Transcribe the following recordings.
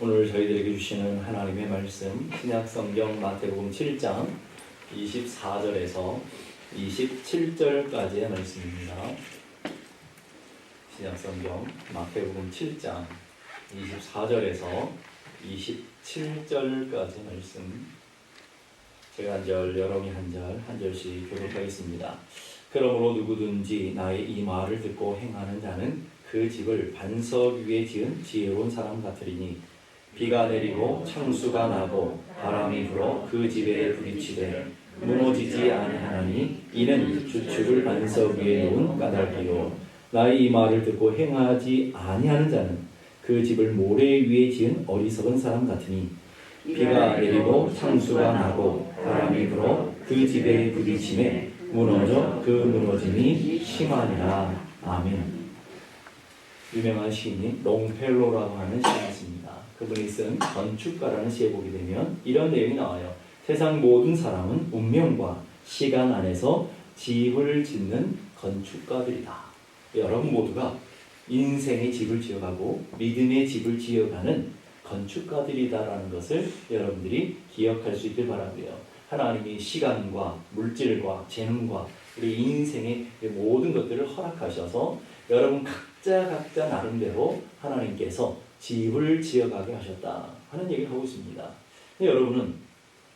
오늘 저희들에게 주시는 하나님의 말씀 신약성경 마태복음 7장 24절에서 27절까지의 말씀입니다. 신약성경 마태복음 7장 24절에서 27절까지의 말씀, 제가 한 절, 여러분이 한 절씩 교독하겠습니다. 그러므로 누구든지 나의 이 말을 듣고 행하는 자는 그 집을 반석 위에 지은 지혜로운 사람 같으리니 비가 내리고 창수가 나고 바람이 불어 그 집에 부딪히되 무너지지 아니하나니 이는 주축을 반석 위에 놓은 까닭이요 나의 이 말을 듣고 행하지 아니하는 자는 그 집을 모래 위에 지은 어리석은 사람 같으니 비가 내리고 창수가 나고 바람이 불어 그 집에 부딪히매 무너져 그 무너짐이 심하니라. 아멘. 유명한 시인이 롱펠로라고 하는 시인이 있습니다. 그분이 쓴 건축가라는 시에 보게 되면 이런 내용이 나와요. 세상 모든 사람은 운명과 시간 안에서 집을 짓는 건축가들이다. 여러분 모두가 인생의 집을 지어가고 믿음의 집을 지어가는 건축가들이다라는 것을 여러분들이 기억할 수 있길 바라고요. 하나님이 시간과 물질과 재능과 우리 인생의 모든 것들을 허락하셔서 여러분 각자 나름대로 하나님께서 집을 지어가게 하셨다 하는 얘기를 하고 있습니다. 여러분은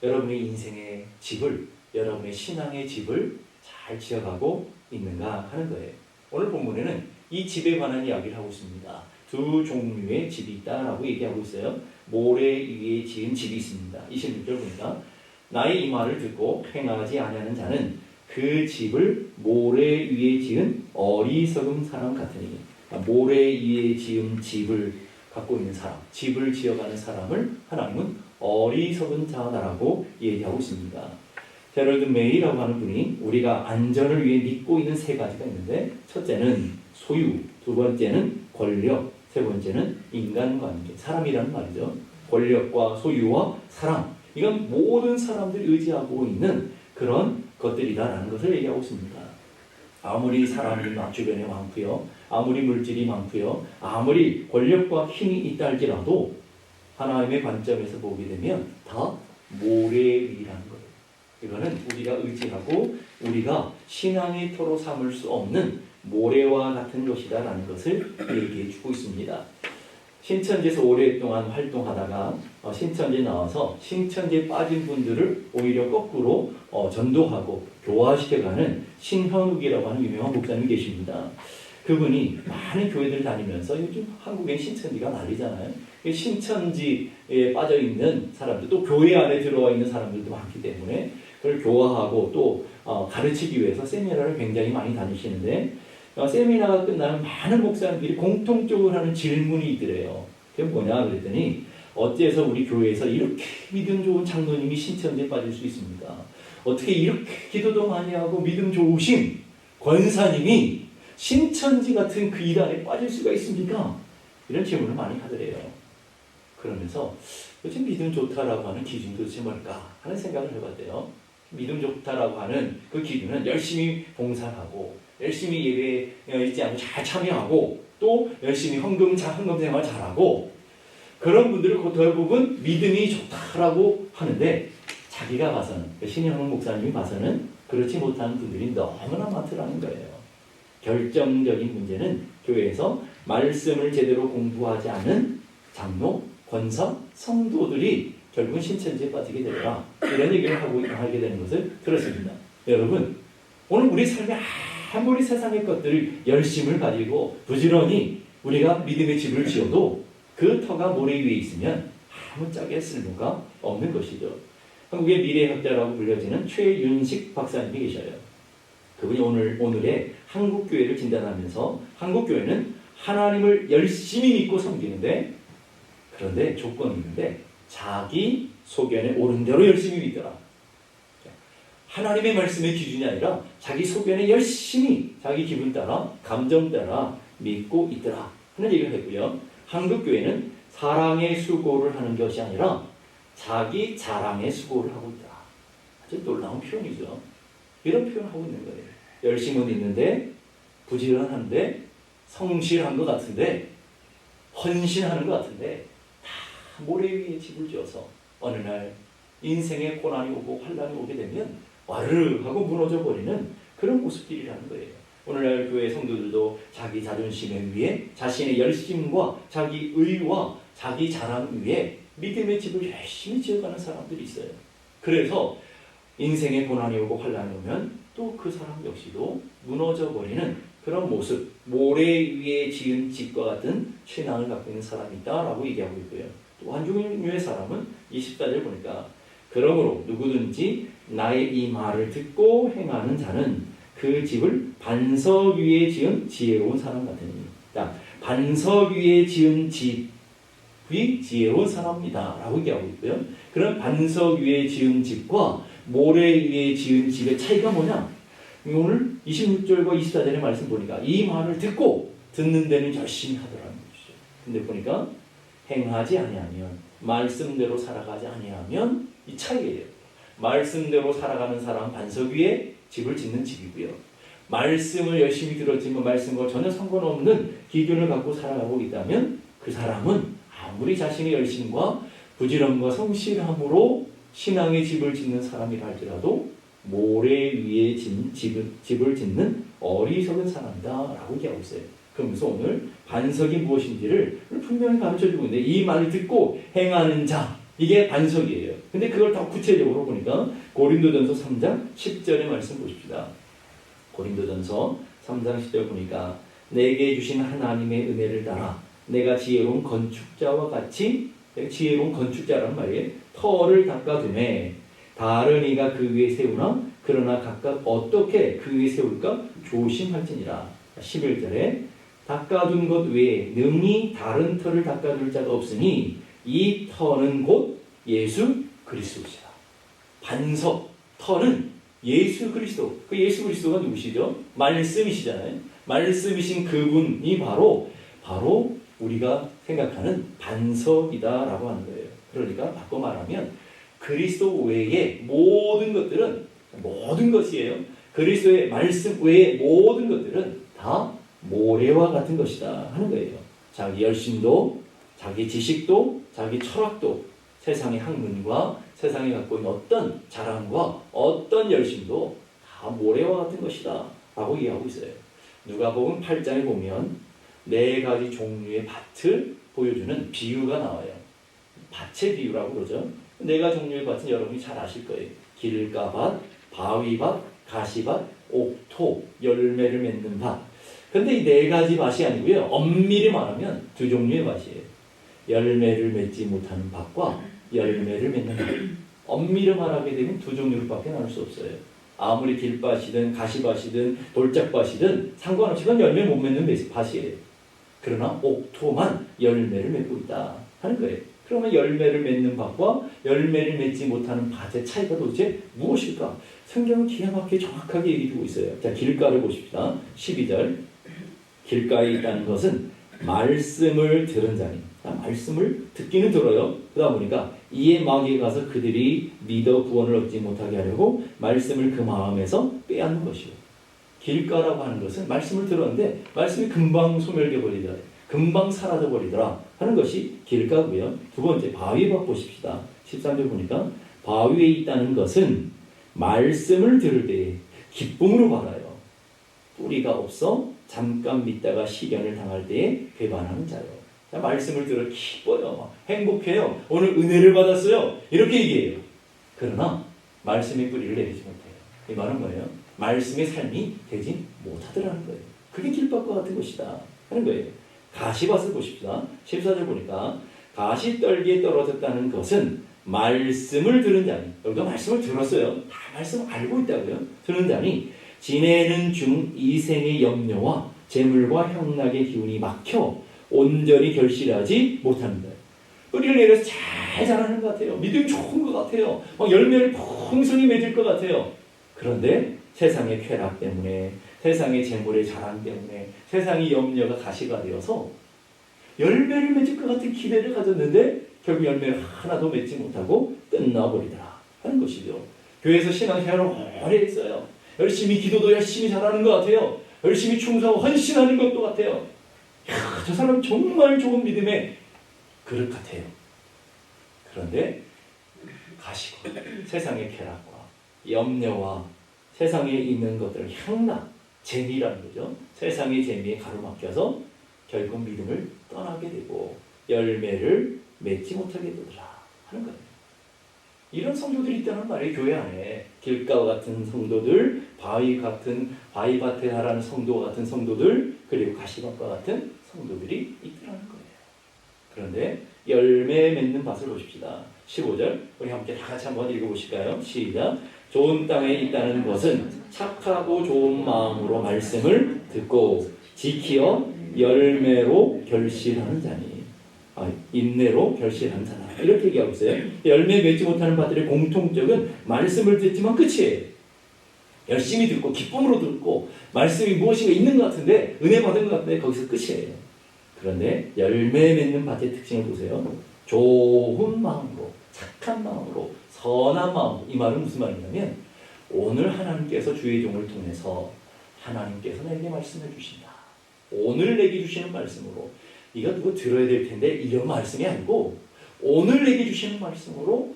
여러분의 인생의 집을, 여러분의 신앙의 집을 잘 지어가고 있는가 하는 거예요. 오늘 본문에는 이 집에 관한 이야기를 하고 있습니다. 두 종류의 집이 있다라고 얘기하고 있어요. 모래 위에 지은 집이 있습니다. 26절 보니까 나의 이 말을 듣고 행하지 아니하는 자는 그 집을 모래 위에 지은 어리석은 사람 같으니, 모래 위에 지은 집을 갖고 있는 사람, 집을 지어가는 사람을 하나님은 어리석은 자다라고 얘기하고 있습니다. 제럴드 메이라고 하는 분이 우리가 안전을 위해 믿고 있는 세 가지가 있는데, 첫째는 소유, 두 번째는 권력, 세 번째는 인간관계, 사람이라는 말이죠. 권력과 소유와 사람, 이건 모든 사람들이 의지하고 있는 그런 것들이다라는 것을 얘기하고 있습니다. 아무리 사람이 주변에 많고요, 아무리 물질이 많고요, 아무리 권력과 힘이 있다 할지라도 하나님의 관점에서 보게 되면 다 모래 위라는 거예요. 이거는 우리가 의지하고 우리가 신앙의 터로 삼을 수 없는 모래와 같은 것이다라는 것을 얘기해 주고 있습니다. 신천지에서 오랫동안 활동하다가 신천지에 나와서 신천지에 빠진 분들을 오히려 거꾸로 전도하고 교화시켜가는 신현욱이라고 하는 유명한 목사님이 계십니다. 그분이 많은 교회들 다니면서 요즘 한국엔 신천지가 난리잖아요. 신천지에 빠져있는 사람들, 또 교회 안에 들어와 있는 사람들도 많기 때문에 그걸 교화하고 또 가르치기 위해서 세미나를 굉장히 많이 다니시는데, 세미나가 끝나면 많은 목사님들이 공통적으로 하는 질문이 있더래요. 그게 뭐냐 그랬더니, 어째서 우리 교회에서 이렇게 믿음 좋은 장로님이 신천지에 빠질 수 있습니까? 어떻게 이렇게 기도도 많이 하고 믿음 좋으신 권사님이 신천지 같은 그 이단에 빠질 수가 있습니까? 이런 질문을 많이 하더래요. 그러면서 도대체 믿음 좋다라고 하는 기준이 도대체 뭘까 하는 생각을 해봤대요. 믿음 좋다라고 하는 그 기준은 열심히 봉사하고 열심히 예배에 있지 않고 잘 참여하고 또 열심히 헌금 생활 잘하고, 그런 분들을 대부분 믿음이 좋다라고 하는데, 자기가 봐서는, 신현웅 목사님이 봐서는 그렇지 못한 분들이 너무나 많더라는 거예요. 결정적인 문제는 교회에서 말씀을 제대로 공부하지 않은 장로, 권사, 성도들이 결국은 신천지에 빠지게 되더라, 이런 얘기를 하게 되는 것을 들었습니다. 여러분, 오늘 우리 삶에 아무리 세상의 것들을 열심을 가지고 부지런히 우리가 믿음의 집을 지어도 그 터가 모래 위에 있으면 아무짝에 쓸모가 없는 것이죠. 한국의 미래학자라고 불려지는 최윤식 박사님이 계셔요. 그분이 오늘의 한국교회를 진단하면서, 한국교회는 하나님을 열심히 믿고 섬기는데, 그런데 조건이 있는데 자기 소견에 옳은 대로 열심히 믿더라. 하나님의 말씀의 기준이 아니라 자기 소견에 열심히 자기 기분 따라, 감정 따라 믿고 있더라 하는 얘기를 했고요. 한국교회는 사랑의 수고를 하는 것이 아니라 자기 자랑의 수고를 하고 있다. 아주 놀라운 표현이죠. 이런 표현을 하고 있는 거예요. 열심은 있는데, 부지런한데, 성실한 것 같은데, 헌신하는 것 같은데 다 모래 위에 집을 지어서 어느 날 인생의 고난이 오고 환난이 오게 되면 와르르 하고 무너져 버리는 그런 모습들이라는 거예요. 오늘날 교회 성도들도 자기 자존심에 위에 자신의 열심과 자기 의와 자기 자랑 위에 믿음의 집을 열심히 지어가는 사람들이 있어요. 그래서 인생의 고난이 오고 환난이 오면 또 그 사람 역시도 무너져 버리는 그런 모습, 모래 위에 지은 집과 같은 신앙을 갖고 있는 사람이 있다라고 얘기하고 있고요. 또 한 종류의 사람은 24절 보니까 그러므로 누구든지 나의 이 말을 듣고 행하는 자는 그 집을 반석 위에 지은 지혜로운 사람 같으니. 반석 위에 지은 집이 지혜로운 사람이다 라고 얘기하고 있고요. 그런 반석 위에 지은 집과 모래 위에 지은 집의 차이가 뭐냐? 오늘 26절과 24절의 말씀 보니까 이 말을 듣고 듣는 데는 열심히 하더라는 것이죠. 근데 보니까 행하지 아니하면, 말씀대로 살아가지 아니하면 이 차이예요. 말씀대로 살아가는 사람은 반석 위에 집을 짓는 집이고요. 말씀을 열심히 들었지만 말씀과 전혀 상관없는 기준을 갖고 살아가고 있다면 그 사람은 아무리 자신의 열심과 부지런과 성실함으로 신앙의 집을 짓는 사람이라 할지라도 모래 위에 집을 짓는 어리석은 사람이다 라고 얘기하고 있어요. 그러면서 오늘 반석이 무엇인지를 분명히 가르쳐주고 있는데 이 말을 듣고 행하는 자, 이게 반석이에요. 근데 그걸 더 구체적으로 보니까 고린도전서 3장 10절의 말씀 보십시다. 고린도전서 3장 10절 보니까 내게 주신 하나님의 은혜를 따라 내가 지혜로운 건축자와 같이, 지혜로운 건축자란 말이에요. 터를 닦아두매 다른 이가 그 위에 세우나 그러나 각각 어떻게 그 위에 세울까 조심할지니라. 11절에 닦아둔 것 외에 능히 다른 터를 닦아둘 자가 없으니 이 터는 곧 예수 그리스도시다. 반석, 터는 예수 그리스도. 그 예수 그리스도가 누구시죠? 말씀이시잖아요. 말씀이신 그분이 바로 우리가 생각하는 반석이다라고 하는 거예요. 그러니까 바꿔 말하면 그리스도 외의 모든 것들은, 모든 것이에요. 그리스도의 말씀 외의 모든 것들은 다 모래와 같은 것이다 하는 거예요. 자기 열심도, 자기 지식도, 자기 철학도, 세상의 학문과 세상이 갖고 있는 어떤 자랑과 어떤 열심도 다 모래와 같은 것이다 라고 이해하고 있어요. 누가복음 8장에 보면 4가지 종류의 밭을 보여주는 비유가 나와요. 밭의 비유라고 그러죠. 4가지 종류의 밭은 여러분이 잘 아실 거예요. 길가밭, 바위밭, 가시밭, 옥토, 열매를 맺는 밭. 근데 이 4가지 밭이 아니고요. 엄밀히 말하면 2 종류의 밭이에요. 열매를 맺지 못하는 밭과 열매를 맺는 밭. 엄밀히 말하게 되면 2 종류밖에 나눌 수 없어요. 아무리 길밭이든 가시밭이든 돌짝밭이든 상관없이 그건 열매 못 맺는 밭이에요. 그러나 옥토만 열매를 맺고 있다 하는 거예요. 그러면 열매를 맺는 밭과 열매를 맺지 못하는 밭의 차이가 도대체 무엇일까? 성경은 기가 막히게 정확하게 얘기해주고 있어요. 자, 길가를 보십시다. 12절. 길가에 있다는 것은 말씀을 들은 자니. 말씀을 듣기는 들어요. 그러다 보니까 이에 마귀에 가서 그들이 믿어 구원을 얻지 못하게 하려고 말씀을 그 마음에서 빼앗는 것이요. 길가라고 하는 것은 말씀을 들었는데 말씀이 금방 소멸돼 버리더라, 금방 사라져 버리더라 하는 것이 길가고요. 2번째 바위밭 보십시다. 13절 보니까 바위에 있다는 것은 말씀을 들을 때 기쁨으로 받아요. 뿌리가 없어 잠깐 믿다가 시련을 당할 때에 배반하는 자요. 자, 말씀을 들어 기뻐요, 행복해요, 오늘 은혜를 받았어요, 이렇게 얘기해요. 그러나 말씀의 뿌리를 내리지 못해요. 이 말은 뭐예요? 말씀의 삶이 되지 못하더라는 거예요. 그게 길밭과 같은 것이다 하는 거예요. 가시밭을 보십시다. 14절 보니까 가시떨기에 떨어졌다는 것은 말씀을 들은 자니, 여기가 말씀을 들었어요. 다 말씀을 알고 있다고요. 들은 자니 지내는 중 이생의 염려와 재물과 향락의 기운이 막혀 온전히 결실하지 못합니다. 뿌리를 내려서 잘 자라는 것 같아요. 믿음이 좋은 것 같아요. 막 열매를 풍성히 맺을 것 같아요. 그런데 세상의 쾌락 때문에, 세상의 재물의 자랑 때문에, 세상의 염려가 가시가 되어서 열매를 맺을 것 같은 기대를 가졌는데 결국 열매를 하나도 맺지 못하고 끝나버리더라 하는 것이죠. 교회에서 신앙생활을 오래 했어요. 열심히 기도도 열심히 잘하는 것 같아요. 열심히 충성하고 헌신하는 것도 같아요. 저 사람 정말 좋은 믿음의 그릇 같아요. 그런데 가시고 세상의 쾌락과 염려와 세상에 있는 것들을 향락, 재미라는 거죠. 세상의 재미에 가로막혀서 결국 믿음을 떠나게 되고 열매를 맺지 못하게 되더라 하는 거예요. 이런 성도들이 있다는 말이에요. 교회 안에 길가와 같은 성도들, 바위밭에 자라는 성도 같은 성도들, 그리고 가시밭과 같은 성도들이 있다는 거예요. 그런데 열매 맺는 밭을 보십시다. 15절 우리 함께 다 같이 한번 읽어보실까요? 시작. 좋은 땅에 있다는 것은 착하고 좋은 마음으로 말씀을 듣고 지키어 열매로 결실하는 자니, 인내로 결실하는 자다. 이렇게 얘기하고 있어요. 열매 맺지 못하는 밭들의 공통적은 말씀을 듣지만 끝이에요. 열심히 듣고 기쁨으로 듣고 말씀이 무엇인가 있는 것 같은데 은혜 받은 것 같은데 거기서 끝이에요. 그런데 열매 맺는 밭의 특징을 보세요. 좋은 마음으로, 착한 마음으로, 선한 마음으로. 이 말은 무슨 말이냐면 오늘 하나님께서 주의 종을 통해서 하나님께서 내게 말씀해 주신다. 오늘 내게 주시는 말씀으로 이거 누구 들어야 될 텐데 이런 말씀이 아니고 오늘 내게 주시는 말씀으로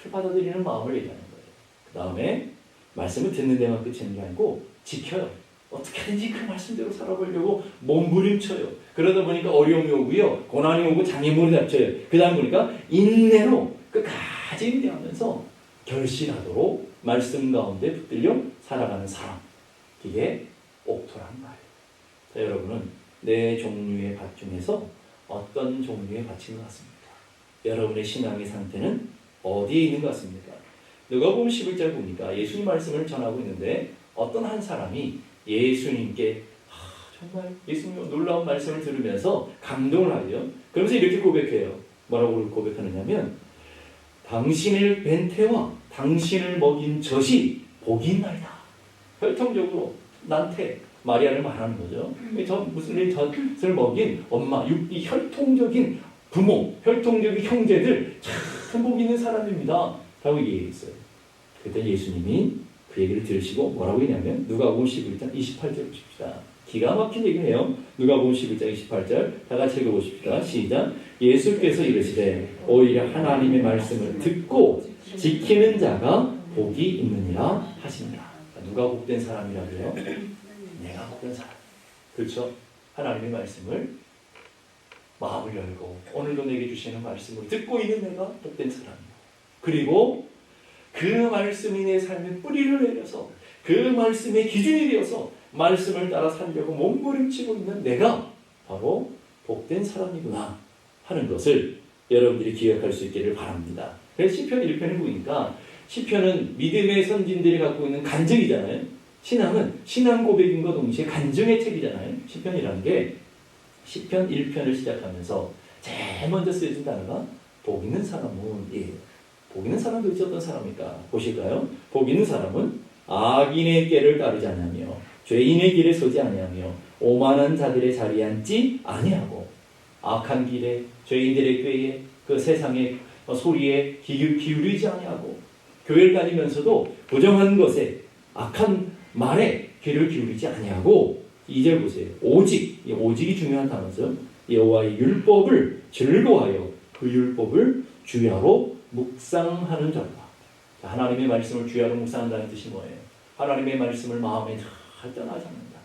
잘 받아들이는 마음을 얘기하는 거예요. 그 다음에 말씀을 듣는 데만 그치는 게 아니고 지켜요. 어떻게든지 그 말씀대로 살아보려고 몸부림쳐요. 그러다 보니까 어려움이 오고요. 고난이 오고 장애물이 닥쳐요. 그 다음 보니까 인내로 끝까지 인내하면서 결실하도록 말씀 가운데 붙들려 살아가는 사람. 이게 옥토란 말이에요. 자, 여러분은 내 종류의 밭 중에서 어떤 종류의 밭인 것 같습니까? 여러분의 신앙의 상태는 어디에 있는 것 같습니까? 누가복음 11절 보니까 예수님 말씀을 전하고 있는데 어떤 한 사람이 예수님께 정말 예수님의 놀라운 말씀을 들으면서 감동을 하죠. 그러면서 이렇게 고백해요. 뭐라고 고백하느냐면 당신을 뵌 태와 당신을 먹인 젖이 복이 있나이다. 혈통적으로 난태 마리아를 말하는 거죠. 무슨 젖을 먹인 엄마, 이 혈통적인 부모, 혈통적인 형제들 참 복 있는 사람입니다. 라고 얘기했어요. 그때 예수님이 그 얘기를 들으시고 뭐라고 했냐면 누가복음 11장 28절 보십시다. 기가 막힌 얘기네요. 누가복음 11장 28절 다 같이 읽어보십시다. 시작. 예수께서 이르시되 오히려 하나님의 말씀을 듣고 지키는 자가 복이 있느니라 하십니다. 누가 복된 사람이라고요? 내가 복된 사람. 그렇죠? 하나님의 말씀을 마음을 열고 오늘도 내게 주시는 말씀을 듣고 있는 내가 복된 사람이다. 그리고 그 말씀이 내 삶에 뿌리를 내려서 그 말씀의 기준이 되어서 말씀을 따라 살려고 몸부림치고 있는 내가 바로 복된 사람이구나 하는 것을 여러분들이 기억할 수 있기를 바랍니다. 그래서 시편 1편을 보니까 시편은 믿음의 선진들이 갖고 있는 간증이잖아요. 신앙은 신앙 고백인과 동시에 간증의 책이잖아요. 시편이라는 게 시편 1편을 시작하면서 제일 먼저 쓰여진 단어가 복 있는 사람은 이에요. 복 있는 사람은 도대체 어떤 사람입니까? 보실까요? 복 있는 사람은 악인의 꾀를 따르지 아니하며 죄인의 길에 서지 아니하며 오만한 자들의 자리에 앉지 아니하고 악한 길에 죄인들의 꾀에 그 세상의 소리에 기울이지 아니하고 교회를 다니면서도 부정한 것에 악한 말에 귀를 기울이지 아니하고 2절 보세요. 오직, 이 오직이 중요한 단어죠. 여호와의 율법을 즐거워하여 그 율법을 주야로 묵상하는 자다. 하나님의 말씀을 주야로 묵상한다는 뜻이 뭐예요? 하나님의 말씀을 마음에 잘 떠나지 않는다.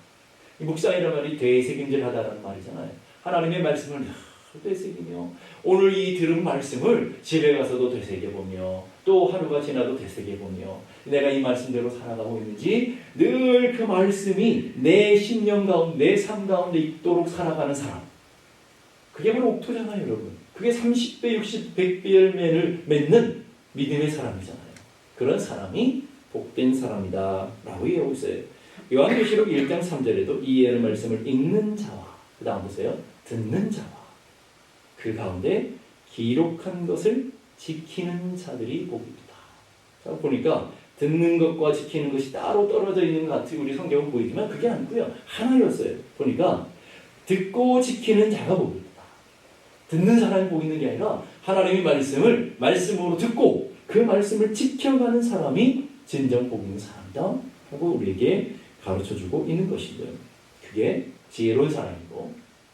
이 묵상이라는 말이 되새김질하다라는 말이잖아요. 하나님의 말씀을 되새기며 오늘 이 들은 말씀을 집에 가서도 되새겨보며 또 하루가 지나도 되새겨보며 내가 이 말씀대로 살아가고 있는지 늘 그 말씀이 내 심령 가운데 내 삶 가운데 있도록 살아가는 사람. 그게 바로 옥토잖아요, 여러분. 그게 30배, 60, 100배 열매를 맺는 믿음의 사람이잖아요. 그런 사람이 복된 사람이다 라고 얘기하고 있어요. 요한계시록 1장 3절에도 이 예언의 말씀을 읽는 자와 그 다음 보세요. 듣는 자와 그 가운데 기록한 것을 지키는 자들이 복이다. 자, 보니까 듣는 것과 지키는 것이 따로 떨어져 있는 것 같이 우리 성경은 보이지만 그게 아니고요. 하나였어요. 보니까 듣고 지키는 자가 복이다. 듣는 사람이 복 있는 게 아니라 하나님의 말씀을 말씀으로 듣고 그 말씀을 지켜가는 사람이 진정 복 있는 사람이다 하고 우리에게 가르쳐주고 있는 것이죠. 그게 지혜로운 사람이고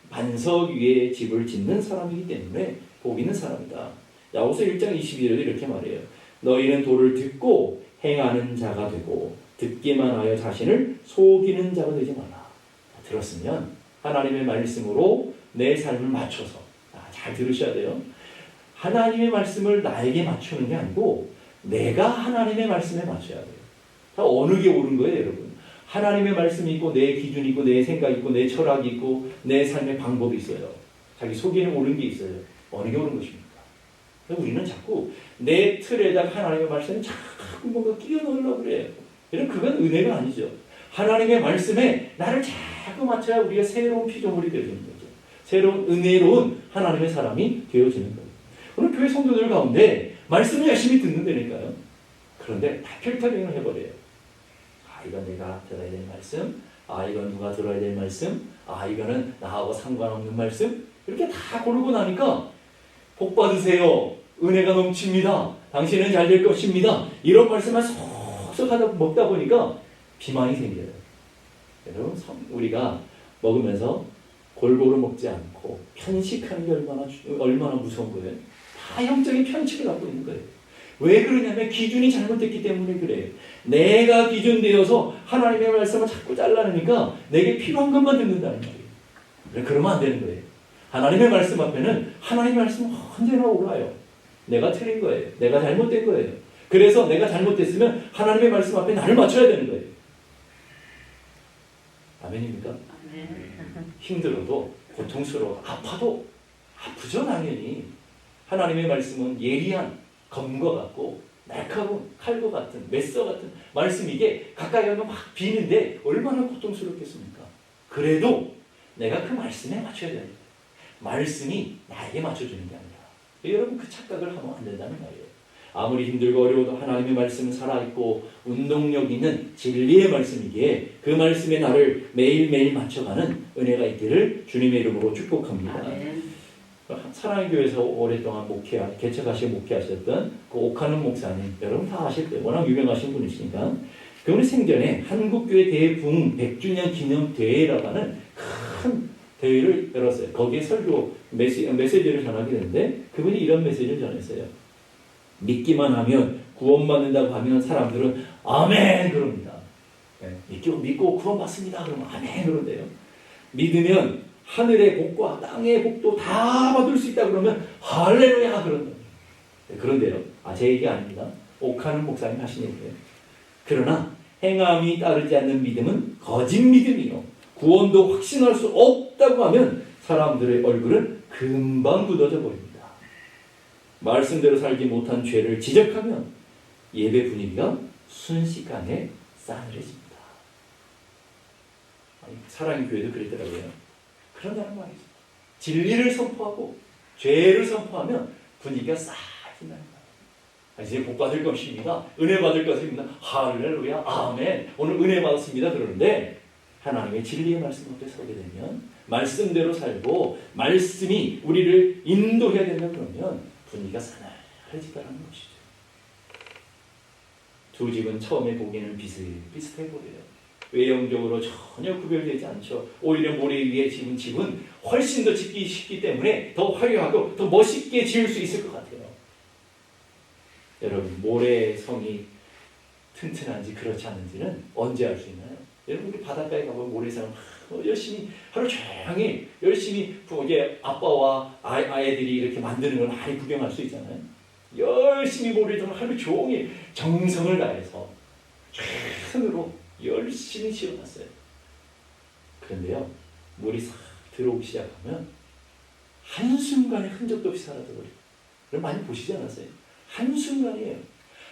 반석 위에 집을 짓는 사람이기 때문에 복 있는 사람이다. 야고보서 1장 22절에도 이렇게 말해요. 너희는 도를 듣고 행하는 자가 되고 듣기만 하여 자신을 속이는 자가 되지 마라. 들었으면 하나님의 말씀으로 내 삶을 맞춰서 잘 들으셔야 돼요. 하나님의 말씀을 나에게 맞추는 게 아니고 내가 하나님의 말씀에 맞춰야 돼요. 어느 게 옳은 거예요, 여러분? 하나님의 말씀이 있고 내 기준이 있고 내 생각이 있고 내 철학이 있고 내 삶의 방법이 있어요. 자기 속에는 옳은 게 있어요. 어느 게 옳은 것입니까? 우리는 자꾸 내 틀에다가 하나님의 말씀을 자꾸 뭔가 끼워 넣으려고 그래요. 그건 은혜가 아니죠. 하나님의 말씀에 나를 자꾸 맞춰야 우리가 새로운 피조물이 되어지는 거죠. 새로운 은혜로운 하나님의 사람이 되어지는 거예요. 오늘 교회 성도들 가운데 말씀을 열심히 듣는다니까요. 그런데 다 필터링을 해버려요. 이건 내가 들어야 될 말씀, 이건 누가 들어야 될 말씀, 이거는 나하고 상관없는 말씀, 이렇게 다 고르고 나니까 복 받으세요. 은혜가 넘칩니다. 당신은 잘 될 것입니다. 이런 말씀을 쏙쏙 하다 먹다 보니까 비만이 생겨요. 여러분, 우리가 먹으면서 골고루 먹지 않고 편식하는 게 얼마나 무서운 거예요. 다 영적인 편식을 갖고 있는 거예요. 왜 그러냐면 기준이 잘못됐기 때문에 그래요. 내가 기준되어서 하나님의 말씀을 자꾸 잘라내니까 내게 필요한 것만 듣는다는 말이에요. 그러면 안 되는 거예요. 하나님의 말씀 앞에는 하나님의 말씀은 언제나 옳아요. 내가 틀린 거예요. 내가 잘못된 거예요. 그래서 내가 잘못됐으면 하나님의 말씀 앞에 나를 맞춰야 되는 거예요. 아멘입니까? 아멘. 힘들어도 고통스러워 아파도 아프죠 당연히. 하나님의 말씀은 예리한 검과 같고 날카로운 칼과 같은 메서 같은 말씀 이게 가까이 하면 막 비는데 얼마나 고통스럽겠습니까? 그래도 내가 그 말씀에 맞춰야 돼요. 말씀이 나에게 맞춰주는 게 아니라 여러분 그 착각을 하면 안 된다는 말이에요. 아무리 힘들고 어려워도 하나님의 말씀은 살아있고 운동력 있는 진리의 말씀이기에 그 말씀에 나를 매일매일 맞춰가는 은혜가 있기를 주님의 이름으로 축복합니다. 아멘. 사랑의 교회에서 오랫동안 개척하시고 목회하셨던 그 옥하는 목사님 여러분 다 아실 거예요. 워낙 유명하신 분이시니까 그분이 생전에 한국교회 대부흥 100주년 기념 대회라고 하는 큰 대회를 열었어요. 거기에 설교 메시지를 전하게 되는데 그분이 이런 메시지를 전했어요. 믿기만 하면 구원받는다고 하면 사람들은 아멘 그럽니다. 믿고 구원받습니다 그러면 아멘 그런데요. 믿으면 하늘의 복과 땅의 복도 다 받을 수 있다 그러면 할렐루야 그런다. 그런데요. 제 얘기 아닙니다. 옥하는 목사님 하신 얘기예요. 그러나 행함이 따르지 않는 믿음은 거짓 믿음이요. 구원도 확신할 수 없다고 하면 사람들의 얼굴은 금방 굳어져 버립니다. 말씀대로 살지 못한 죄를 지적하면 예배 분위기가 순식간에 싸늘해집니다. 사랑의 교회도 그랬더라고요. 그런다는 말이죠. 진리를 선포하고 죄를 선포하면 분위기가 싸진다는 거예요. 이제 복 받을 것입니다. 은혜 받을 것입니다. 할렐루야 아멘. 오늘 은혜 받았습니다. 그러는데 하나님의 진리의 말씀 앞에 서게 되면 말씀대로 살고 말씀이 우리를 인도해야 된다 그러면 분위기가 싸늘해지다는 것이죠. 두 집은 처음에 보기에는 비슷해 보여요. 외형적으로 전혀 구별되지 않죠. 오히려 모래 위에 지은 집은 훨씬 더 짓기 쉽기 때문에 더 화려하고 더 멋있게 지을 수 있을 것 같아요. 여러분 모래성이 튼튼한지 그렇지 않은지는 언제 알 수 있나요? 여러분 우리 바닷가에 가보면 모래성 열심히 하루 종일 열심히 이게 아빠와 아이들이 이렇게 만드는 걸 많이 구경할 수 있잖아요. 열심히 모래를 하루 종일 정성을 다해서 최선으로 열심히 지어놨어요. 그런데요, 물이 싹 들어오기 시작하면 한순간에 흔적도 없이 사라져버려요. 많이 보시지 않았어요? 한순간이에요.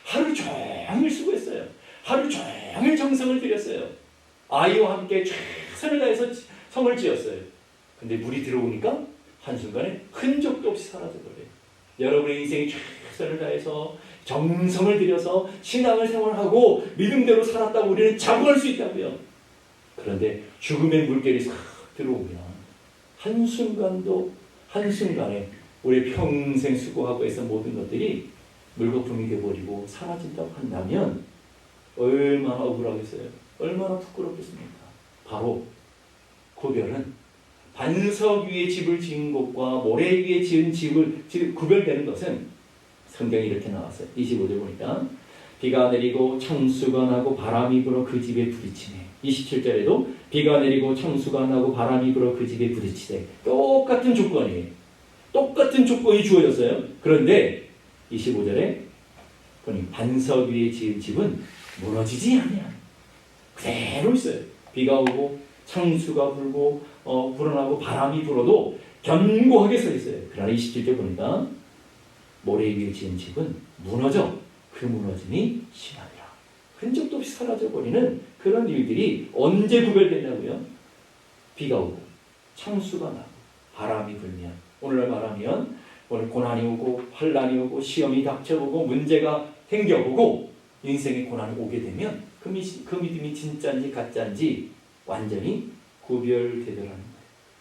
하루 종일 수고했어요. 하루 종일 정성을 들였어요. 아이와 함께 최선을 다해서 성을 지었어요. 근데 물이 들어오니까 한순간에 흔적도 없이 사라져버려요. 여러분의 인생이 최선을 다해서 정성을 들여서 신앙을 생활하고 믿음대로 살았다고 우리는 자부할 수 있다고요. 그런데 죽음의 물결이 싹 들어오면 한순간에 우리 평생 수고하고 했던 모든 것들이 물거품이 되어버리고 사라진다고 한다면 얼마나 억울하겠어요. 얼마나 부끄럽겠습니까? 바로 구별은 반석 위에 집을 지은 것과 모래 위에 지은 집을 구별되는 것은 성경이 이렇게 나왔어요. 25절 보니까 비가 내리고 창수가 나고 바람이 불어 그 집에 부딪히네. 27절에도 비가 내리고 창수가 나고 바람이 불어 그 집에 부딪히네. 똑같은 조건이에요. 똑같은 조건이 주어졌어요. 그런데 25절에 보니 반석 위에 지은 집은 무너지지 않냐. 그대로 있어요. 비가 오고 창수가 불고 불어나고 바람이 불어도 견고하게 서 있어요. 그러나 27절 보니까 모래 위에 지은 집은 무너져 그 무너짐이 심하니라. 흔적도 없이 사라져버리는 그런 일들이 언제 구별되냐고요? 비가 오고 창수가 나고 바람이 불면, 오늘날 말하면 오늘 고난이 오고 환난이 오고 시험이 닥쳐오고 문제가 생겨보고 인생의 고난이 오게 되면 그 믿음이 진짜인지 가짜인지 완전히 구별되더라는 거예요.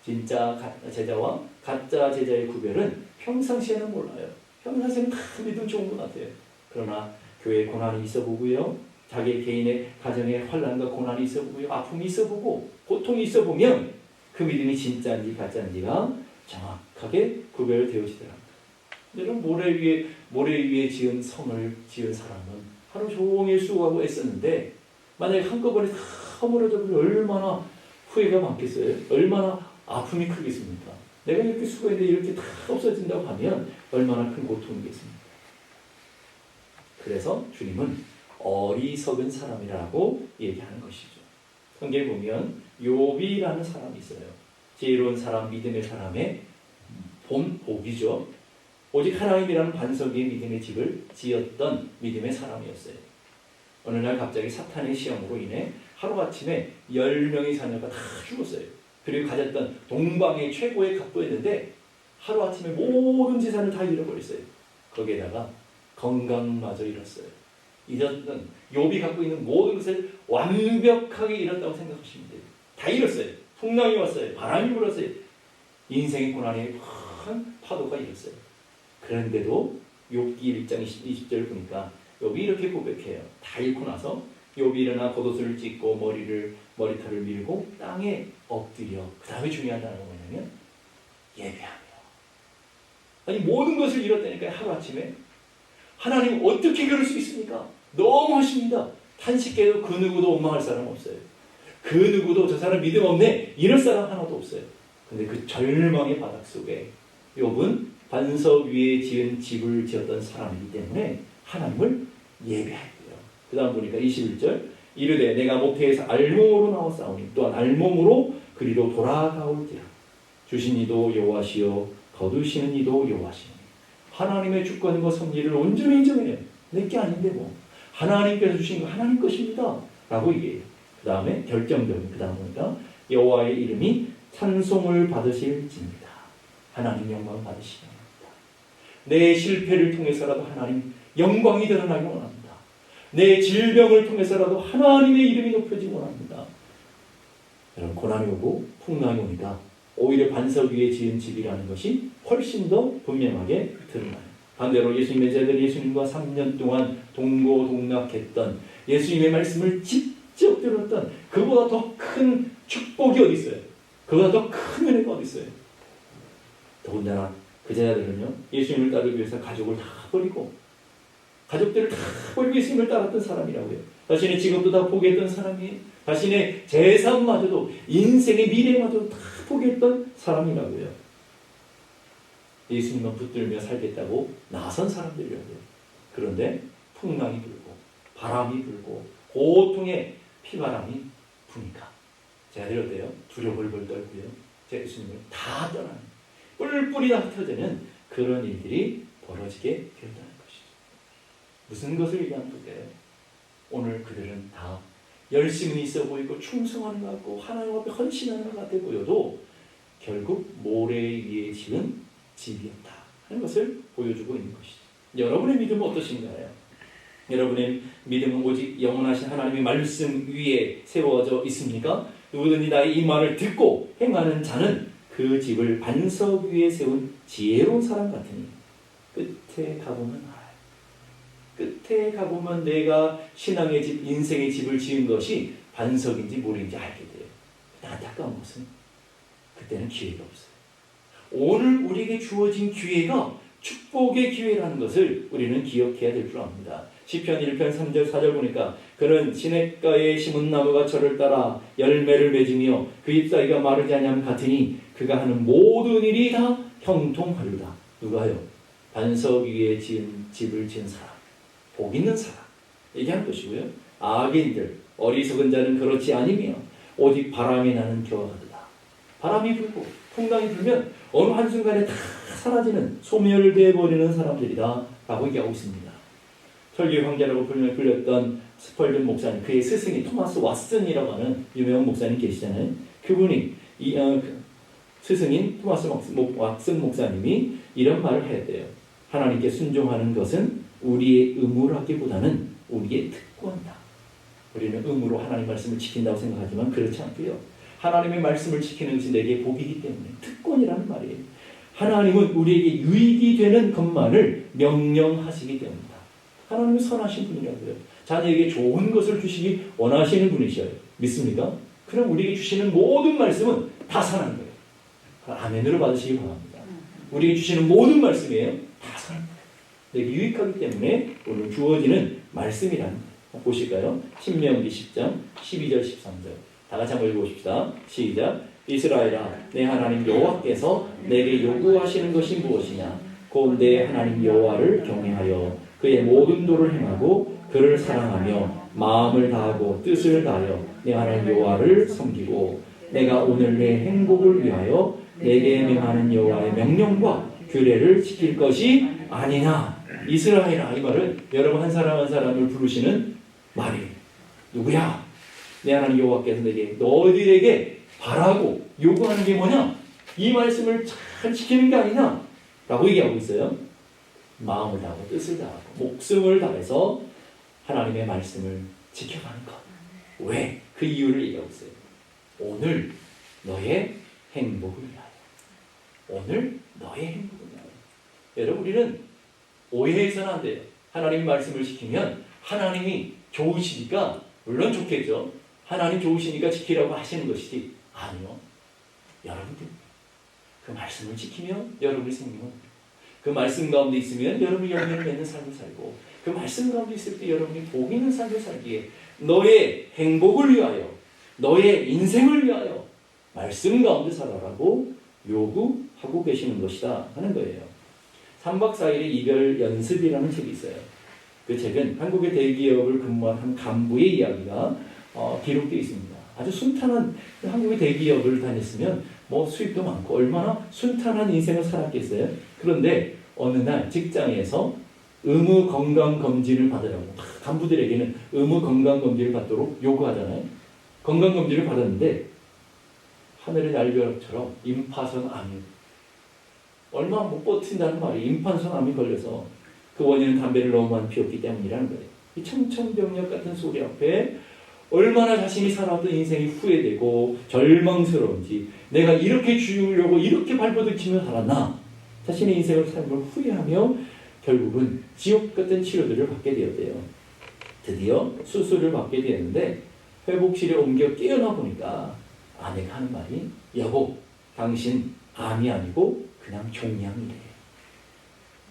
진짜 제자와 가짜 제자의 구별은 평상시에는 몰라요. 평상시에는 다 믿음 좋은 것 같아요. 그러나 교회에 고난이 있어보고요, 자기 개인의 가정에 환난과 고난이 있어보고요, 아픔이 있어보고 고통이 있어보면 그 믿음이 진짜인지 가짜인지가 정확하게 구별되어지더랍니다. 여러분, 모래 위에 지은 성을 지은 사람은 하루 종일 수고하고 애썼는데 만약에 한꺼번에 다 허물어져 버리면 얼마나 후회가 많겠어요? 얼마나 아픔이 크겠습니까? 내가 이렇게 수고했는데 이렇게 다 없어진다고 하면 얼마나 큰 고통이겠습니까? 그래서 주님은 어리석은 사람이라고 얘기하는 것이죠. 성경에 보면 욥이라는 사람이 있어요. 지혜로운 사람, 믿음의 사람의 본복이죠. 오직 하나님이라는 반석 위에 믿음의 집을 지었던 믿음의 사람이었어요. 어느 날 갑자기 사탄의 시험으로 인해 하루아침에 10명의 자녀가 다 죽었어요. 그리고 가졌던 동방의 최고의 갑부였는데 하루아침에 모든 재산을 다 잃어버렸어요. 거기에다가 건강마저 잃었어요. 잃었던 욥이 갖고 있는 모든 것을 완벽하게 잃었다고 생각하시면 돼요. 다 잃었어요. 풍랑이 왔어요. 바람이 불었어요. 인생의 고난의 큰 파도가 일었어요. 그런데도 욥기 1장 20절을 보니까 욥이 이렇게 고백해요. 다 잃고 나서 욥이 일어나 겉옷을 찢고 머리털을 밀고 땅에 엎드려, 그 다음에 중요하다는 건 뭐냐면 예배하며. 아니, 모든 것을 잃었다니까요. 하루아침에. 하나님 어떻게 그럴 수 있습니까? 너무하십니다. 탄식해도 그 누구도 원망할 사람 없어요. 그 누구도 저 사람 믿음 없네 이럴 사람 하나도 없어요. 근데 그 절망의 바닥 속에 욥은 반석 위에 지은 집을 지었던 사람이기 때문에 하나님을 예배했고요. 그 다음 보니까 21절 이르되 내가 모태에서 알몸으로 나왔사오니 또한 알몸으로 그리로 돌아가올지라. 주신 이도 여호와시요 거두시는 이도 여호와시니 하나님의 주권과 섭리를 온전히 인정해요. 내게 아닌데 뭐 하나님께서 주신 거 하나님 것입니다 라고 얘기해요. 그 다음에 결정적인 그 다음 보니까 여호와의 이름이 찬송을 받으실지입니다. 하나님 영광 받으시기 원합니다. 내 실패를 통해서라도 하나님 영광이 드러나기 원합니다. 내 질병을 통해서라도 하나님의 이름이 높여지기 원합니다. 여러분, 고난이 오고 풍랑이 오니까 오히려 반석 위에 지은 집이라는 것이 훨씬 더 분명하게 드러나요. 반대로 예수님의 제자들이 예수님과 3년 동안 동고동락했던 예수님의 말씀을 직접 들었던 그보다 더 큰 축복이 어디 있어요? 그보다 더 큰 은혜가 어디 있어요? 더군다나 그 제자들은요, 예수님을 따르기 위해서 가족을 다 버리고 가족들을 다 버리고 예수님을 따랐던 사람이라고요. 자신의 직업도 다 포기했던 사람이에요. 자신의 재산마저도, 인생의 미래마저도 다 포기했던 사람이라고요. 예수님만 붙들며 살겠다고 나선 사람들이라고요. 그런데 풍랑이 불고 바람이 불고 고통의 피바람이 부니까 제자들이 어때요? 두려워 벌벌 떨고요. 예수님을 다 떠나는, 뿔뿔이 다 흩어지는 그런 일들이 벌어지게 되었다는 것이죠. 무슨 것을 얘기하는 걸까요? 오늘 그들은 다 열심히 있어 보이고 충성하는 것 같고 하나님 앞에 헌신하는 것 같아 보여도 결국 모래 위에 지은 집이었다 하는 것을 보여주고 있는 것이죠. 여러분의 믿음은 어떠신가요? 여러분의 믿음은 오직 영원하신 하나님의 말씀 위에 세워져 있습니까? 누구든지 나의 이 말을 듣고 행하는 자는 그 집을 반석 위에 세운 지혜로운 사람 같으니 끝에 가보면 알아요. 끝에 가보면 내가 신앙의 집, 인생의 집을 지은 것이 반석인지 모래인지 알게 돼요. 안타까운 것은 그때는 기회가 없어요. 오늘 우리에게 주어진 기회가 축복의 기회라는 것을 우리는 기억해야 될 줄 압니다. 시편 1편 3절 4절 보니까 그는 시냇가에 심은 나무가 저를 따라 열매를 맺으며 그 잎사귀가 마르지 아니함 같으니 그가 하는 모든 일이 다 형통하리로다. 누가요? 반석 위에 지은 집을 지은 사람, 복 있는 사람 얘기하는 것이고요. 악인들, 어리석은 자는 그렇지 아니며 오직 바람이 나는 겨와 같다. 바람이 불고 풍랑이 불면 어느 한순간에 다 사라지는 소멸되어 버리는 사람들이다 라고 얘기하고 있습니다. 설교 황제라고 불렸던 스펄전 목사님, 그의 스승이 토마스 왓슨이라고 하는 유명한 목사님 계시잖아요. 그분이 스승인 토마스 왓슨 목사님이 이런 말을 했대요. 하나님께 순종하는 것은 우리의 의무라기보다는 우리의 특권이다. 우리는 의무로 하나님 말씀을 지킨다고 생각하지만 그렇지 않고요. 하나님의 말씀을 지키는 것이 내게 복이기 때문에 특권이라는 말이에요. 하나님은 우리에게 유익이 되는 것만을 명령하시기 때문이다. 하나님은 선하신 분이라고요. 자녀에게 좋은 것을 주시기 원하시는 분이셔요. 믿습니까? 그럼 우리에게 주시는 모든 말씀은 다 선한 거예요. 아멘으로 받으시기 바랍니다. 우리에게 주시는 모든 말씀이에요. 다 선한 거예요. 내게 유익하기 때문에 오늘 주어지는 말씀이라는 거예요. 보실까요? 신명기 10장 12절 13절 다 같이 한번 읽어보십시다. 시작. 이스라엘아, 내 하나님 여호와께서 내게 요구하시는 것이 무엇이냐? 곧 내 하나님 여호와를 경외하여 그의 모든 도를 행하고 그를 사랑하며 마음을 다하고 뜻을 다하여 내 하나님 여호와를 섬기고 내가 오늘 내 행복을 위하여 내게 명하는 여호와의 명령과 규례를 지킬 것이 아니냐. 이스라엘아, 이 말은 여러분 한 사람 한 사람을 부르시는 말이에요. 누구야? 내 하나님 여호와께서 내게 너희들에게 바라고 요구하는 게 뭐냐? 이 말씀을 잘 지키는 게 아니냐? 라고 얘기하고 있어요. 마음을 다하고 뜻을 다하고 목숨을 다해서 하나님의 말씀을 지켜가는 것. 왜? 그 이유를 얘기하고 있어요. 오늘 너의 행복을 위하여. 오늘 너의 행복을 위하여. 여러분, 우리는 오해해서는 안 돼요. 하나님 말씀을 지키면 하나님이 좋으시니까, 물론 좋겠죠. 하나님 좋으시니까 지키라고 하시는 것이지. 아니요. 여러분들 그 말씀을 지키면 여러분의 생명은, 그 말씀 가운데 있으면 여러분이 영향을 맺는 삶을 살고, 그 말씀 가운데 있을 때 여러분이 복 있는 삶을 살기에 너의 행복을 위하여, 너의 인생을 위하여 말씀 가운데 살아라고 요구하고 계시는 것이다 하는 거예요. 3박 4일의 이별 연습이라는 책이 있어요. 그 책은 한국의 대기업을 근무한 한 간부의 이야기가 기록되어 있습니다. 아주 순탄한, 한국의 대기업을 다녔으면 뭐 수입도 많고 얼마나 순탄한 인생을 살았겠어요. 그런데 어느 날 직장에서 의무 건강검진을 받으라고, 간부들에게는 의무 건강검진을 받도록 요구하잖아요. 건강검진을 받았는데 하늘의 날벼락처럼 임파선 암이, 얼마 못 버틴다는 말이, 임파선 암이 걸려서 그 원인은 담배를 너무 많이 피웠기 때문이라는 거예요. 이 청천벽력 같은 소리 앞에 얼마나 자신이 살아왔던 인생이 후회되고 절망스러운지, 내가 이렇게 죽으려고 이렇게 발버둥치며 살았나, 자신의 인생을 삶을 후회하며 결국은 지옥 같은 치료들을 받게 되었대요. 드디어 수술을 받게 되었는데 회복실에 옮겨 깨어나 보니까 아내가 하는 말이, 여보, 당신 암이 아니고 그냥 종양이래.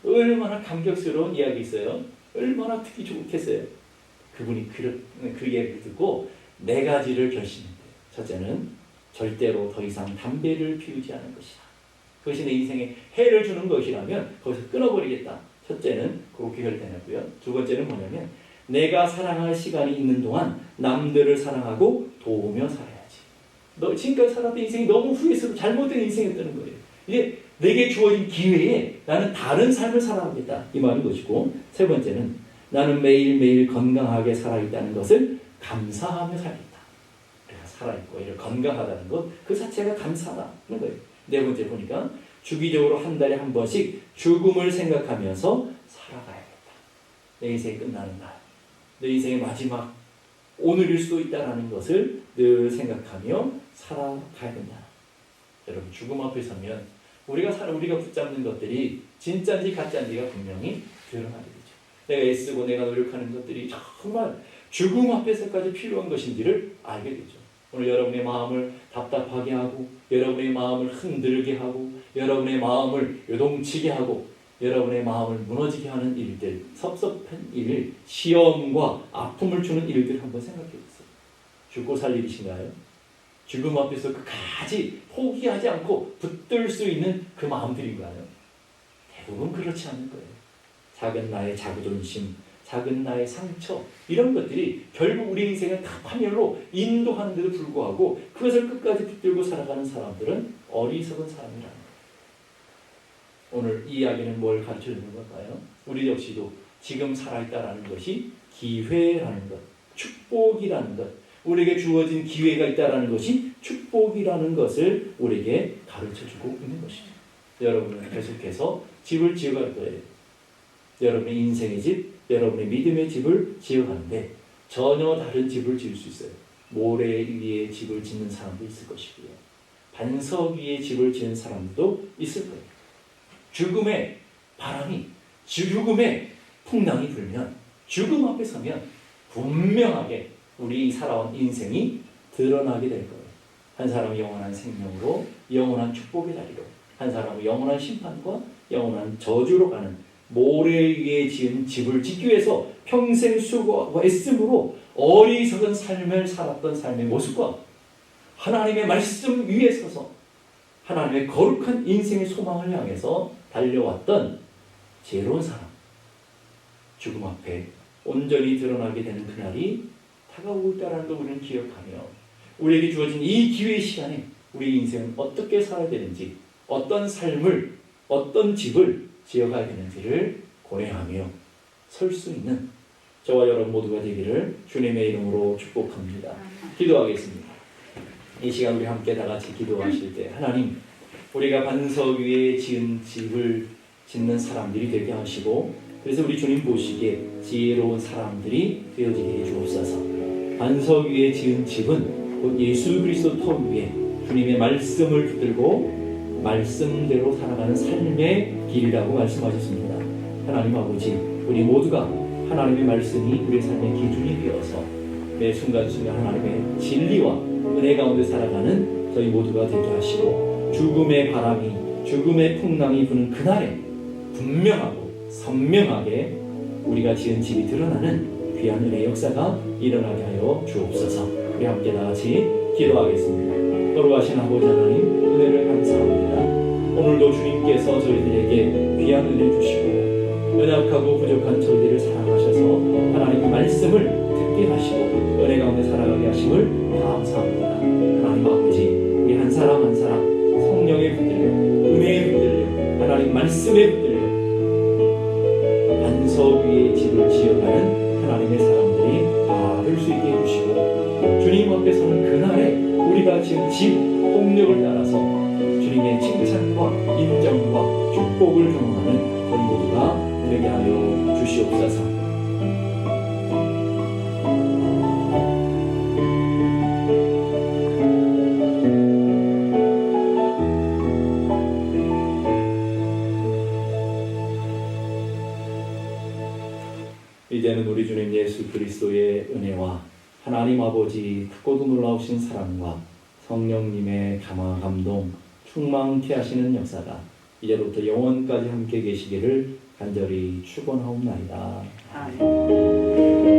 얼마나 감격스러운 이야기 있어요. 얼마나 듣기 좋겠어요. 그분이 그 얘기를 듣고 네 가지를 결심했대요. 첫째는 절대로 더 이상 담배를 피우지 않을 것이다. 그것이 내 인생에 해를 주는 것이라면 거기서 끊어버리겠다. 첫째는 그렇게 결단했고요. 두 번째는 뭐냐면, 내가 사랑할 시간이 있는 동안 남들을 사랑하고 도우며 살아야지. 너 지금까지 살았던 인생이 너무 후회스럽고 잘못된 인생이었다는 거예요. 이제 내게 주어진 기회에 나는 다른 삶을 살아가겠다, 이 말인 것이고, 세 번째는 나는 매일매일 건강하게 살아있다는 것을 감사하며 살겠다. 내가 살아있고 이렇게 건강하다는 것, 그 자체가 감사하다는 거예요. 네 번째 보니까 주기적으로 한 달에 한 번씩 죽음을 생각하면서 살아가야겠다. 내 인생이 끝나는 날, 내 인생의 마지막 오늘일 수도 있다는 것을 늘 생각하며 살아가야 된다. 여러분, 죽음 앞에 서면 우리가 붙잡는 것들이 진짜인지 가짜인지가 분명히 드러나게 되죠. 내가 애쓰고 내가 노력하는 것들이 정말 죽음 앞에서까지 필요한 것인지를 알게 되죠. 오늘 여러분의 마음을 답답하게 하고, 여러분의 마음을 흔들게 하고, 여러분의 마음을 요동치게 하고, 여러분의 마음을 무너지게 하는 일들, 섭섭한 일, 시험과 아픔을 주는 일들 한번 생각해 보세요. 죽고 살 일이신가요? 죽음 앞에서 끝까지 포기하지 않고 붙들 수 있는 그 마음들인가요? 대부분 그렇지 않는 거예요. 작은 나의 자부존심, 작은 나의 상처, 이런 것들이 결국 우리 인생을 다 파멸로 인도하는데도 불구하고 그것을 끝까지 붙들고 살아가는 사람들은 어리석은 사람이라는 거예요. 오늘 이 이야기는 뭘 가르쳐주는 걸까요? 우리 역시도 지금 살아있다라는 것이 기회라는 것, 축복이라는 것, 우리에게 주어진 기회가 있다라는 것이 축복이라는 것을 우리에게 가르쳐주고 있는 것이죠. 여러분은 계속해서 집을 지어갈 거예요. 여러분의 인생의 집, 여러분의 믿음의 집을 지어가는데 전혀 다른 집을 지을 수 있어요. 모래 위에 집을 짓는 사람도 있을 것이고요. 반석 위에 집을 지은 사람도 있을 거예요. 죽음의 바람이, 죽음의 풍랑이 불면, 죽음 앞에 서면 분명하게 우리 살아온 인생이 드러나게 될 거예요. 한 사람은 영원한 생명으로, 영원한 축복의 자리로, 한 사람은 영원한 심판과 영원한 저주로 가는 모래 위에 지은 집을 짓기 위해서 평생 수고하고 애씀으로 어리석은 삶을 살았던 삶의 모습과 하나님의 말씀 위에 서서 하나님의 거룩한 인생의 소망을 향해서 달려왔던 지혜로운 사람, 죽음 앞에 온전히 드러나게 되는 그날이 다가오고 있다는 걸 우리는 기억하며 우리에게 주어진 이 기회의 시간에 우리 인생은 어떻게 살아야 되는지, 어떤 삶을, 어떤 집을 지어가야 되는지를 고뇌하며 설 수 있는 저와 여러분 모두가 되기를 주님의 이름으로 축복합니다. 기도하겠습니다. 이 시간 우리 함께 다 같이 기도하실 때 하나님, 우리가 반석 위에 지은 집을 짓는 사람들이 되게 하시고 그래서 우리 주님 보시기에 지혜로운 사람들이 되어지게 해주옵소서. 반석 위에 지은 집은 곧 예수 그리스도 터 위에 주님의 말씀을 붙들고 말씀대로 살아가는 삶의 길이라고 말씀하셨습니다. 하나님 아버지, 우리 모두가 하나님의 말씀이 우리의 삶의 기준이 되어서 매 순간순간 하나님의 진리와 은혜 가운데 살아가는 저희 모두가 되게 하시고 죽음의 바람이, 죽음의 풍랑이 부는 그날에 분명하고 선명하게 우리가 지은 집이 드러나는 귀한 은혜의 역사가 일어나게 하여 주옵소서. 우리 함께 나같이 기도하겠습니다. 거룩하신 아버지 하나님, 은혜를 감사합니다. 오늘도 주님께서 저희들에게 귀한 은혜 주시고 연약하고 부족한 저희들을 사랑하셔서 하나님의 말씀을 듣게 하시고 은혜 가운데 살아가게 하심을 감사합니다. 하나님 아버지, 우리 한 사람 한 사람 성령에 붙들려, 은혜에 붙들려, 하나님 말씀에 붙들려 반석 위에 집을 지어가는 하나님의 사람들이 다 될 수 있게 해주시고 주님 앞에 서는 그날에 우리가 지은 집 폭력을 따라서 주님의 칭찬과 인정과 축복을 경험하는 저희 모두가 되게 하여 주시옵소서. 이제는 우리 주님 예수 그리스도의 은혜와 하나님 아버지 크고도 놀라우신 사랑과 성령님의 감화 감동 충만케 하시는 역사가 이제부터 영원까지 함께 계시기를 간절히 축원하옵나이다. 아멘.